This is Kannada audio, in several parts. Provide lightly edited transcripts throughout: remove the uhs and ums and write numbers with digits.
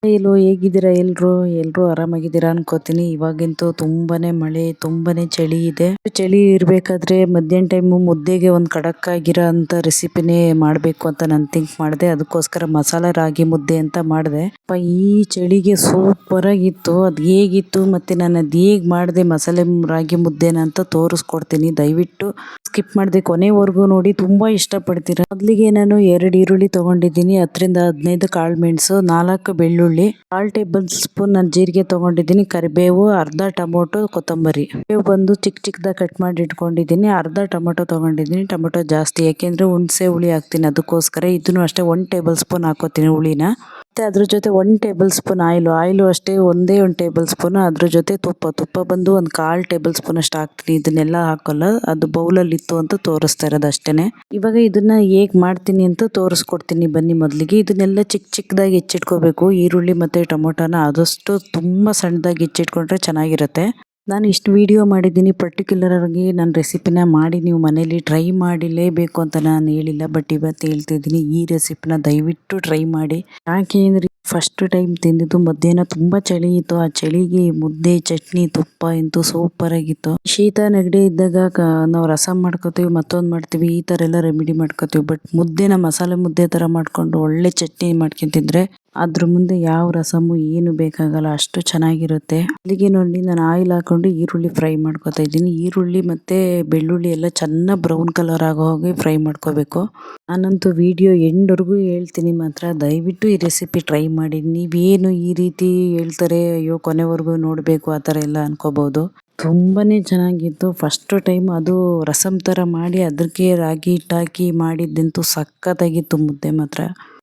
ಎಲ್ಲೋ ಹೇಗಿದ್ದೀರಾ ಎಲ್ರು ಆರಾಮಾಗಿದ್ದೀರಾ ಅನ್ಕೋತೀನಿ. ಇವಾಗಂತೂ ತುಂಬಾನೇ ಮಳೆ, ತುಂಬಾನೇ ಚಳಿ ಇದೆ. ಚಳಿ ಇರ್ಬೇಕಾದ್ರೆ ಮಧ್ಯಾಹ್ನ ಟೈಮ್ ಮುದ್ದೆಗೆ ಒಂದು ಖಡಕ್ ಆಗಿರೋ ಅಂತ ರೆಸಿಪಿನೇ ಮಾಡಬೇಕು ಅಂತ ನಾನು ಥಿಂಕ್ ಮಾಡಿದೆ. ಅದಕ್ಕೋಸ್ಕರ ಮಸಾಲ ರಾಗಿ ಮುದ್ದೆ ಅಂತ ಮಾಡಿದೆ. ಈ ಚಳಿಗೆ ಸೂಪರ್ ಆಗಿತ್ತು. ಅದು ಹೇಗಿತ್ತು ಮತ್ತೆ ನಾನು ಅದು ಹೇಗೆ ಮಾಡಿದೆ ಮಸಾಲೆ ರಾಗಿ ಮುದ್ದೆನ ಅಂತ ತೋರಿಸ್ಕೊಡ್ತೀನಿ. ದಯವಿಟ್ಟು ಸ್ಕಿಪ್ ಮಾಡದೆ ಕೊನೆವರೆಗೂ ನೋಡಿ, ತುಂಬಾ ಇಷ್ಟಪಡ್ತೀರಾ. ಮೊದಲಿಗೆ ನಾನು 2 ಈರುಳ್ಳಿ ತಗೊಂಡಿದ್ದೀನಿ, 10-15 ಕಾಳು ಮೆಣಸು, 4 ಬೆಳ್ಳುಳ್ಳಿ, 1/4 ಟೇಬಲ್ ಸ್ಪೂನ್ ನಾನು ಜೀರಿಗೆ ತಗೊಂಡಿದ್ದೀನಿ, ಕರಿಬೇವು, ಅರ್ಧ ಟೊಮೊಟೊ, ಕೊತ್ತಂಬರಿ. ಬೇವು ಬಂದು ಚಿಕ್ಕ ಚಿಕ್ಕದಾಗಿ ಕಟ್ ಮಾಡಿ ಇಟ್ಕೊಂಡಿದ್ದೀನಿ. ಅರ್ಧ ಟೊಮೊಟೊ ತಗೊಂಡಿದ್ದೀನಿ. ಟೊಮೊಟೊ ಜಾಸ್ತಿ ಯಾಕೆಂದ್ರೆ ಹುಣಸೆ ಹುಳಿ ಹಾಕ್ತೀನಿ, ಅದಕ್ಕೋಸ್ಕರ. ಇದನ್ನು ಅಷ್ಟೇ 1 ಟೇಬಲ್ ಸ್ಪೂನ್ ಹಾಕೋತೀನಿ ಹುಳಿನ. ಮತ್ತೆ ಅದ್ರ ಜೊತೆ 1 ಟೇಬಲ್ ಸ್ಪೂನ್ ಆಯಿಲು ಅಷ್ಟೇ, ಒಂದೇ 1 ಟೇಬಲ್ ಸ್ಪೂನ್. ಅದ್ರ ಜೊತೆ ತುಪ್ಪ ಬಂದು ಒಂದು 1/4 ಟೇಬಲ್ ಸ್ಪೂನ್ ಅಷ್ಟು ಹಾಕ್ತೀನಿ. ಇದನ್ನೆಲ್ಲ ಹಾಕೋಲ್ಲ, ಅದು ಬೌಲಲ್ಲಿ ಇತ್ತು ಅಂತ ತೋರಿಸ್ತಾ ಇರೋದು ಅಷ್ಟೇನೆ. ಇವಾಗ ಇದನ್ನ ಹೇಗ್ ಮಾಡ್ತೀನಿ ಅಂತ ತೋರಿಸ್ಕೊಡ್ತೀನಿ ಬನ್ನಿ. ಮೊದಲಿಗೆ ಇದನ್ನೆಲ್ಲ ಚಿಕ್ಕದಾಗಿ ಹೆಚ್ಚಿಟ್ಕೋಬೇಕು. ಈರುಳ್ಳಿ ಮತ್ತೆ ಟೊಮೊಟೊನ ಆದಷ್ಟು ತುಂಬಾ ಸಣ್ಣದಾಗಿ ಹೆಚ್ಚಿಟ್ಕೊಂಡ್ರೆ ಚೆನ್ನಾಗಿರುತ್ತೆ. ನಾನು ಇಷ್ಟು ವಿಡಿಯೋ ಮಾಡಿದ್ದೀನಿ, ಪರ್ಟಿಕ್ಯುಲರ್ ಆಗಿ ನನ್ನ ರೆಸಿಪಿನ ಮಾಡಿ ನೀವು ಮನೇಲಿ ಟ್ರೈ ಮಾಡಿಲೇಬೇಕು ಅಂತ ನಾನು ಹೇಳಿಲ್ಲ. ಬಟ್ ಇವತ್ತು ಹೇಳ್ತಿದ್ದೀನಿ, ಈ ರೆಸಿಪಿನ ದಯವಿಟ್ಟು ಟ್ರೈ ಮಾಡಿ. ಯಾಕೆ ಅಂದ್ರೆ ಫಸ್ಟ್ ಟೈಮ್ ತಿಂದಿದ್ದು ಮಧ್ಯಾಹ್ನ ತುಂಬಾ ಚಳಿ ಇತ್ತು. ಆ ಚಳಿಗೆ ಮುದ್ದೆ, ಚಟ್ನಿ, ತುಪ್ಪ ಅಂತೂ ಸೂಪರ್ ಆಗಿತ್ತು. ಶೀತ ನೆಗಡಿ ಇದ್ದಾಗ ನಾವು ರಸಂ ಮಾಡ್ಕೋತೀವಿ, ಮತ್ತೊಂದು ಮಾಡ್ತೀವಿ, ಈ ತರ ಎಲ್ಲ ರೆಮಿಡಿ ಮಾಡ್ಕೋತೀವಿ. ಬಟ್ ಮುದ್ದೆನ ಮಸಾಲೆ ಮುದ್ದೆ ತರ ಮಾಡ್ಕೊಂಡು ಒಳ್ಳೆ ಚಟ್ನಿ ಮಾಡ್ಕೊಂಡು ತಿಂದ್ರೆ ಅದ್ರ ಮುಂದೆ ಯಾವ ರಸಮು ಏನು ಬೇಕಾಗಲ್ಲ, ಅಷ್ಟು ಚೆನ್ನಾಗಿರುತ್ತೆ. ಅಲ್ಲಿಗೆ ನೋಡಿ ನಾನು ಆಯಿಲ್ ಹಾಕೊಂಡು ಈರುಳ್ಳಿ ಫ್ರೈ ಮಾಡ್ಕೊತಾ ಇದ್ದೀನಿ. ಈರುಳ್ಳಿ ಮತ್ತೆ ಬೆಳ್ಳುಳ್ಳಿ ಎಲ್ಲ ಚೆನ್ನಾಗಿ ಬ್ರೌನ್ ಕಲರ್ ಆಗೋ ಹಾಗೆ ಫ್ರೈ ಮಾಡ್ಕೋಬೇಕು. ನಾನಂತೂ ವಿಡಿಯೋ ಎಂಡ್ವರೆಗೂ ಹೇಳ್ತೀನಿ, ಮಾತ್ರ ದಯವಿಟ್ಟು ಈ ರೆಸಿಪಿ ಟ್ರೈ ಮಾಡಿ. ನೀವೇನು ಈ ರೀತಿ ಹೇಳ್ತಾರೆ, ಅಯ್ಯೋ ಕೊನೆವರೆಗೂ ನೋಡಬೇಕು ಆ ಥರ ಎಲ್ಲ ಅನ್ಕೋಬಹುದು. ತುಂಬಾನೇ ಚೆನ್ನಾಗಿತ್ತು. ಫಸ್ಟ್ ಟೈಮ್ ಅದು ರಸಂ ಥರ ಮಾಡಿ ಅದಕ್ಕೆ ರಾಗಿ ಹಿಟ್ಟಾಕಿ ಮಾಡಿದ್ದಂತೂ ಸಖತ್ತಾಗಿತ್ತು. ಮುದ್ದೆ ಮಾತ್ರ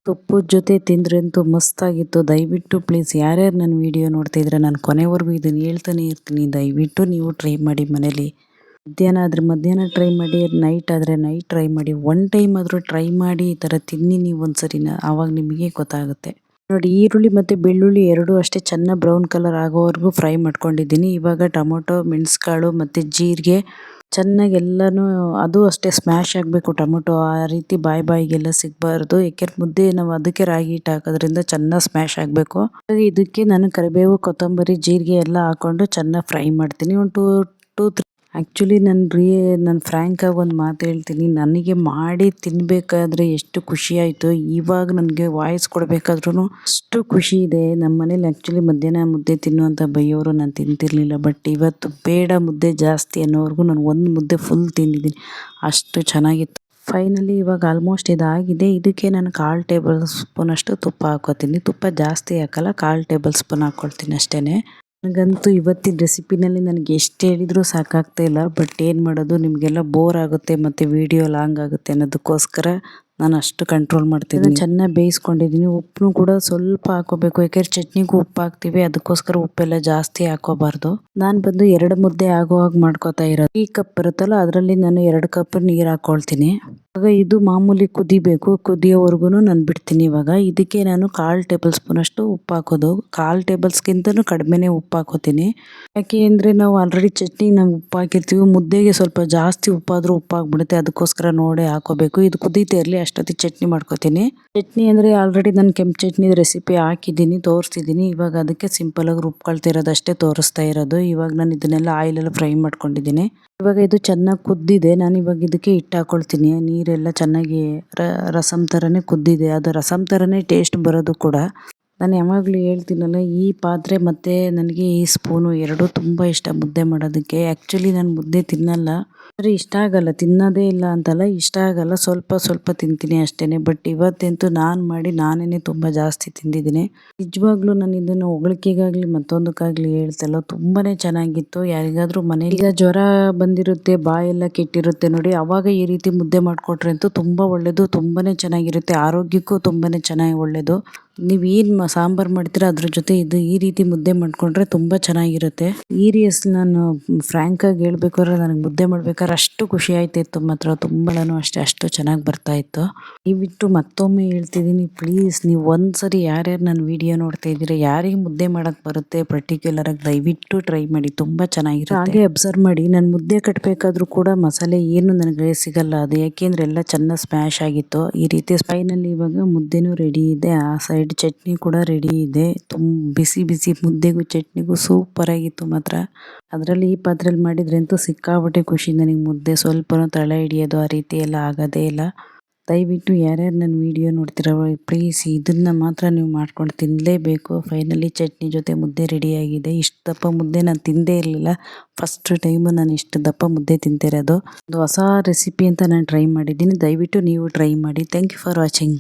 ತುಪ್ಪದ ಜೊತೆ ತಿಂದ್ರಂತೂ ಮಸ್ತಾಗಿತ್ತು. ದಯವಿಟ್ಟು ಪ್ಲೀಸ್ ಯಾರ್ಯಾರು ನನ್ನ ವಿಡಿಯೋ ನೋಡ್ತಾ ಇದ್ರೆ, ನಾನು ಕೊನೆವರೆಗೂ ಇದನ್ನು ಹೇಳ್ತಾನೆ ಇರ್ತೀನಿ, ದಯವಿಟ್ಟು ನೀವು ಟ್ರೈ ಮಾಡಿ ಮನೇಲಿ. ಮಧ್ಯಾಹ್ನ ಆದರೆ ಮಧ್ಯಾಹ್ನ ಟ್ರೈ ಮಾಡಿ, ನೈಟ್ ಆದರೆ ನೈಟ್ ಟ್ರೈ ಮಾಡಿ. 1 ಟೈಮ್ ಆದರೂ ಟ್ರೈ ಮಾಡಿ ಈ ಥರ ತಿನ್ನಿ ನೀವು ಒಂದ್ಸರಿನ, ಆವಾಗ ನಿಮಗೆ ಗೊತ್ತಾಗುತ್ತೆ. ನೋಡಿ, ಈರುಳ್ಳಿ ಮತ್ತು ಬೆಳ್ಳುಳ್ಳಿ ಎರಡೂ ಅಷ್ಟೇ ಚೆನ್ನಾಗಿ ಬ್ರೌನ್ ಕಲರ್ ಆಗೋವರೆಗೂ ಫ್ರೈ ಮಾಡ್ಕೊಂಡಿದ್ದೀನಿ. ಇವಾಗ ಟೊಮೊಟೊ, ಮೆಣಸುಕಾಳು ಮತ್ತು ಜೀರಿಗೆ ಚೆನ್ನಾಗಿ ಎಲ್ಲನೂ ಅದು ಅಷ್ಟೇ ಸ್ಮ್ಯಾಶ್ ಆಗಬೇಕು. ಟೊಮೊಟೊ ಆ ರೀತಿ ಬಾಯಿಗೆಲ್ಲ ಸಿಗಬಾರ್ದು, ಏಕೆಂದ್ರೆ ಮುದ್ದೆ ನಾವು ಅದಕ್ಕೆ ರಾಗಿ ಹಿಟ್ಟು ಹಾಕೋದ್ರಿಂದ ಚೆನ್ನಾಗಿ ಸ್ಮ್ಯಾಶ್ ಆಗಬೇಕು. ಇದಕ್ಕೆ ನಾನು ಕರಿಬೇವು, ಕೊತ್ತಂಬರಿ, ಜೀರಿಗೆ ಎಲ್ಲ ಹಾಕೊಂಡು ಚೆನ್ನಾಗಿ ಫ್ರೈ ಮಾಡ್ತೀನಿ. ಒಂದು 2-3 ಆ್ಯಕ್ಚುಲಿ ನಾನು ಫ್ರ್ಯಾಂಕಾಗಿ ಒಂದು ಮಾತು ಹೇಳ್ತೀನಿ, ನನಗೆ ಮಾಡಿ ತಿನ್ನಬೇಕಾದ್ರೆ ಎಷ್ಟು ಖುಷಿ ಆಯಿತು, ಇವಾಗ ನನಗೆ ವಾಯ್ಸ್ ಕೊಡಬೇಕಾದ್ರೂ ಅಷ್ಟು ಖುಷಿ ಇದೆ. ನಮ್ಮ ಮನೇಲಿ ಆ್ಯಕ್ಚುಲಿ ಮಧ್ಯಾಹ್ನ ಮುದ್ದೆ ತಿನ್ನುವಂಥ ಬೈಯೋರು, ನಾನು ತಿಂತಿರಲಿಲ್ಲ. ಬಟ್ ಇವತ್ತು ಬೇಡ ಮುದ್ದೆ ಜಾಸ್ತಿ ಅನ್ನೋವರೆಗೂ ನಾನು ಒಂದು ಮುದ್ದೆ ಫುಲ್ ತಿಂದಿದ್ದೀನಿ, ಅಷ್ಟು ಚೆನ್ನಾಗಿತ್ತು. ಫೈನಲಿ ಇವಾಗ ಆಲ್ಮೋಸ್ಟ್ ಇದಾಗಿದೆ. ಇದಕ್ಕೆ ನಾನು 1/4 ಟೇಬಲ್ ಸ್ಪೂನ್ ಅಷ್ಟು ತುಪ್ಪ ಹಾಕೋತೀನಿ. ತುಪ್ಪ ಜಾಸ್ತಿ ಹಾಕಲ್ಲ, 1/4 ಟೇಬಲ್ ಸ್ಪೂನ್ ಹಾಕ್ಕೊಳ್ತೀನಿ ಅಷ್ಟೇ. ನನಗಂತೂ ಇವತ್ತಿನ ರೆಸಿಪಿನಲ್ಲಿ ನನಗೆ ಎಷ್ಟು ಹೇಳಿದರೂ ಸಾಕಾಗ್ತಾ ಇಲ್ಲ. ಬಟ್ ಏನು ಮಾಡೋದು, ನಿಮಗೆಲ್ಲ ಬೋರ್ ಆಗುತ್ತೆ ಮತ್ತು ವಿಡಿಯೋ ಲಾಂಗ್ ಆಗುತ್ತೆ ಅನ್ನೋದಕ್ಕೋಸ್ಕರ ನಾನು ಅಷ್ಟು ಕಂಟ್ರೋಲ್ ಮಾಡ್ತಿದ್ದೀನಿ. ಚೆನ್ನಾಗಿ ಬೇಯಿಸ್ಕೊಂಡಿದ್ದೀನಿ. ಉಪ್ಪು ಕೂಡ ಸ್ವಲ್ಪ ಹಾಕೋಬೇಕು, ಯಾಕೆಂದ್ರೆ ಚಟ್ನಿಗೂ ಉಪ್ಪು ಹಾಕ್ತೀವಿ, ಅದಕ್ಕೋಸ್ಕರ ಉಪ್ಪೆಲ್ಲ ಜಾಸ್ತಿ ಹಾಕೋಬಾರ್ದು. ನಾನು ಬಂದು 2 ಮುದ್ದೆ ಆಗೋ ಹಾಗೆ ಮಾಡ್ಕೋತಾ ಇರೋದು. ಈ ಕಪ್ ಬರುತ್ತಲ್ಲ, ಅದರಲ್ಲಿ ನಾನು 2 ಕಪ್ ನೀರು ಹಾಕ್ಕೊಳ್ತೀನಿ. ಇವಾಗ ಇದು ಮಾಮೂಲಿ ಕುದಿಬೇಕು, ಕುದಿಯೋವರೆಗೂ ನಾನು ಬಿಡ್ತೀನಿ. ಇವಾಗ ಇದಕ್ಕೆ ನಾನು 1/4 ಟೇಬಲ್ ಸ್ಪೂನ್ ಅಷ್ಟು ಉಪ್ಪು ಹಾಕೋದು. 1/4 ಟೇಬಲ್ಸ್ಗಿಂತನೂ ಕಡಿಮೆನೇ ಉಪ್ಪು ಹಾಕೋತೀನಿ. ಯಾಕೆ ಅಂದರೆ ನಾವು ಆಲ್ರೆಡಿ ಚಟ್ನಿಗೆ ನಾವು ಉಪ್ಪು ಹಾಕಿರ್ತೀವಿ, ಮುದ್ದೆಗೆ ಸ್ವಲ್ಪ ಜಾಸ್ತಿ ಉಪ್ಪಾದರೂ ಉಪ್ಪಾಗ್ಬಿಡುತ್ತೆ, ಅದಕ್ಕೋಸ್ಕರ ನೋಡೇ ಹಾಕೋಬೇಕು. ಇದು ಕುದೀತಾ ಇರಲಿ, ಅಷ್ಟೊತ್ತಿಗೆ ಚಟ್ನಿ ಮಾಡ್ಕೋತೀನಿ. ಚಟ್ನಿ ಅಂದರೆ ಆಲ್ರೆಡಿ ನಾನು ಕೆಂಪು ಚಟ್ನಿ ರೆಸಿಪಿ ಹಾಕಿದ್ದೀನಿ, ತೋರಿಸ್ತಿದ್ದೀನಿ. ಇವಾಗ ಅದಕ್ಕೆ ಸಿಂಪಲಾಗಿ ರುಬ್ಕೊಳ್ತಿರೋದು ಅಷ್ಟೇ ತೋರಿಸ್ತಾ ಇರೋದು. ಇವಾಗ ನಾನು ಇದನ್ನೆಲ್ಲ ಆಯಿಲೆಲ್ಲ ಫ್ರೈ ಮಾಡ್ಕೊಂಡಿದ್ದೀನಿ. ಇವಾಗ ಇದು ಚೆನ್ನಾಗಿ ಕುದ್ದಿದೆ. ನಾನು ಇವಾಗ ಇದಕ್ಕೆ ಹಿಟ್ಟು ಹಾಕ್ಕೊಳ್ತೀನಿ. ನೀರೆಲ್ಲ ಚೆನ್ನಾಗಿ ರಸಂ ಥರನೇ ಕುದ್ದಿದೆ. ಅದು ರಸಂ ಥರನೇ ಟೇಸ್ಟ್ ಬರೋದು ಕೂಡ. ನಾನು ಯಾವಾಗಲೂ ಹೇಳ್ತೀನಲ್ಲ, ಈ ಪಾತ್ರೆ ಮತ್ತು ನನಗೆ ಈ ಸ್ಪೂನು ಎರಡೂ ತುಂಬ ಇಷ್ಟ ಮುದ್ದೆ ಮಾಡೋದಕ್ಕೆ. ಆ್ಯಕ್ಚುಲಿ ನಾನು ಮುದ್ದೆ ತಿನ್ನಲ್ಲ, ಅಂದರೆ ಇಷ್ಟ ಆಗಲ್ಲ, ತಿನ್ನೋದೇ ಇಲ್ಲ ಅಂತಲ್ಲ, ಇಷ್ಟ ಆಗಲ್ಲ, ಸ್ವಲ್ಪ ತಿಂತೀನಿ ಅಷ್ಟೇ. ಬಟ್ ಇವತ್ತಂತೂ ನಾನು ಮಾಡಿ ನಾನೇ ತುಂಬ ಜಾಸ್ತಿ ತಿಂದಿದ್ದೀನಿ. ನಿಜವಾಗ್ಲೂ ನಾನು ಇದನ್ನು ಹೊಗಳಿಕೆಗಾಗಲಿ ಮತ್ತೊಂದಕ್ಕಾಗಲಿ ಹೇಳ್ತಲ್ಲ, ತುಂಬಾ ಚೆನ್ನಾಗಿತ್ತು. ಯಾರಿಗಾದ್ರೂ ಮನೇಲಿ ಈಗ ಜ್ವರ ಬಂದಿರುತ್ತೆ, ಬಾಯೆಲ್ಲ ಕೆಟ್ಟಿರುತ್ತೆ ನೋಡಿ, ಆವಾಗ ಈ ರೀತಿ ಮುದ್ದೆ ಮಾಡಿಕೊಟ್ರೆ ಅಂತೂ ತುಂಬ ಒಳ್ಳೆಯದು, ತುಂಬಾ ಚೆನ್ನಾಗಿರುತ್ತೆ, ಆರೋಗ್ಯಕ್ಕೂ ತುಂಬಾ ಚೆನ್ನಾಗಿ ಒಳ್ಳೆಯದು. ನೀವೇನು ಸಾಂಬಾರು ಮಾಡ್ತೀರಾ ಅದ್ರ ಜೊತೆ ಈ ರೀತಿ ಮುದ್ದೆ ಮಾಡ್ಕೊಂಡ್ರೆ ತುಂಬ ಚೆನ್ನಾಗಿರುತ್ತೆ. ನಾನು ಫ್ರ್ಯಾಂಕಾಗಿ ಹೇಳ್ಬೇಕಾದ್ರೆ ನನಗೆ ಮುದ್ದೆ ಮಾಡ್ಬೇಕಾದ್ರೆ ಅಷ್ಟು ಖುಷಿ ಆಯ್ತಾಯಿತ್ತು ಮಾತ್ರ, ತುಂಬಾನು ಅಷ್ಟು ಚೆನ್ನಾಗಿ ಬರ್ತಾಯಿತ್ತು. ದಯವಿಟ್ಟು ಮತ್ತೊಮ್ಮೆ ಹೇಳ್ತಿದ್ದೀನಿ, ಪ್ಲೀಸ್ ನೀವು ಒಂದ್ಸರಿ ಯಾರ್ಯಾರು ನನ್ನ ವಿಡಿಯೋ ನೋಡ್ತಾ ಇದ್ದೀರಾ, ಯಾರಿಗೆ ಮುದ್ದೆ ಮಾಡೋಕ್ಕೆ ಬರುತ್ತೆ ಪರ್ಟಿಕ್ಯುಲರ್ ಆಗಿ ದಯವಿಟ್ಟು ಟ್ರೈ ಮಾಡಿ, ತುಂಬ ಚೆನ್ನಾಗಿರುತ್ತೆ. ಹಾಗೆ ಅಬ್ಸರ್ವ್ ಮಾಡಿ, ನಾನು ಮುದ್ದೆ ಕಟ್ಟಬೇಕಾದ್ರೂ ಕೂಡ ಮಸಾಲೆ ಏನು ನನಗೆ ಸಿಗಲ್ಲ. ಅದು ಯಾಕೆಂದ್ರೆ ಎಲ್ಲ ಚೆನ್ನಾಗಿ ಸ್ಮ್ಯಾಶ್ ಆಗಿತ್ತು. ಈ ರೀತಿ ಫೈನಲಿ ಇವಾಗ ಮುದ್ದೆನೂ ರೆಡಿ ಇದೆ. ಆ ಸೈಡ್ ಚಟ್ನಿ ಕೂಡ ಕೂಡ ರೆಡಿ ಇದೆ. ಬಿಸಿ ಬಿಸಿ ಮುದ್ದೆಗೂ ಚಟ್ನಿಗೂ ಸೂಪರ್ ಆಗಿತ್ತು ಮಾತ್ರ. ಅದರಲ್ಲಿ ಈ ಪಾತ್ರೆಯಲ್ಲಿ ಮಾಡಿದ್ರೆ ಅಂತೂ ಸಿಕ್ಕಾಪಟ್ಟೆ ಖುಷಿ ನನಗೆ. ಮುದ್ದೆ ಸ್ವಲ್ಪನೂ ತಳ ಹಿಡಿಯೋದು ಆ ರೀತಿ ಎಲ್ಲ ಆಗೋದೇ ಇಲ್ಲ. ದಯವಿಟ್ಟು ಯಾರ್ಯಾರು ನನ್ನ ವಿಡಿಯೋ ನೋಡ್ತಿರೋ ಪ್ಲೀಸ್ ಇದನ್ನು ಮಾತ್ರ ನೀವು ಮಾಡ್ಕೊಂಡು ತಿನ್ನಲೇಬೇಕು. ಫೈನಲಿ ಚಟ್ನಿ ಜೊತೆ ಮುದ್ದೆ ರೆಡಿಯಾಗಿದೆ. ಇಷ್ಟು ದಪ್ಪ ಮುದ್ದೆ ನಾನು ತಿಂದೇ ಇರಲಿಲ್ಲ. ಫಸ್ಟ್ ಟೈಮು ನಾನು ಇಷ್ಟು ದಪ್ಪ ಮುದ್ದೆ ತಿಂತಿರೋದು. ಒಂದು ಹೊಸ ರೆಸಿಪಿ ಅಂತ ನಾನು ಟ್ರೈ ಮಾಡಿದ್ದೀನಿ. ದಯವಿಟ್ಟು ನೀವು ಟ್ರೈ ಮಾಡಿ. Thank you for watching.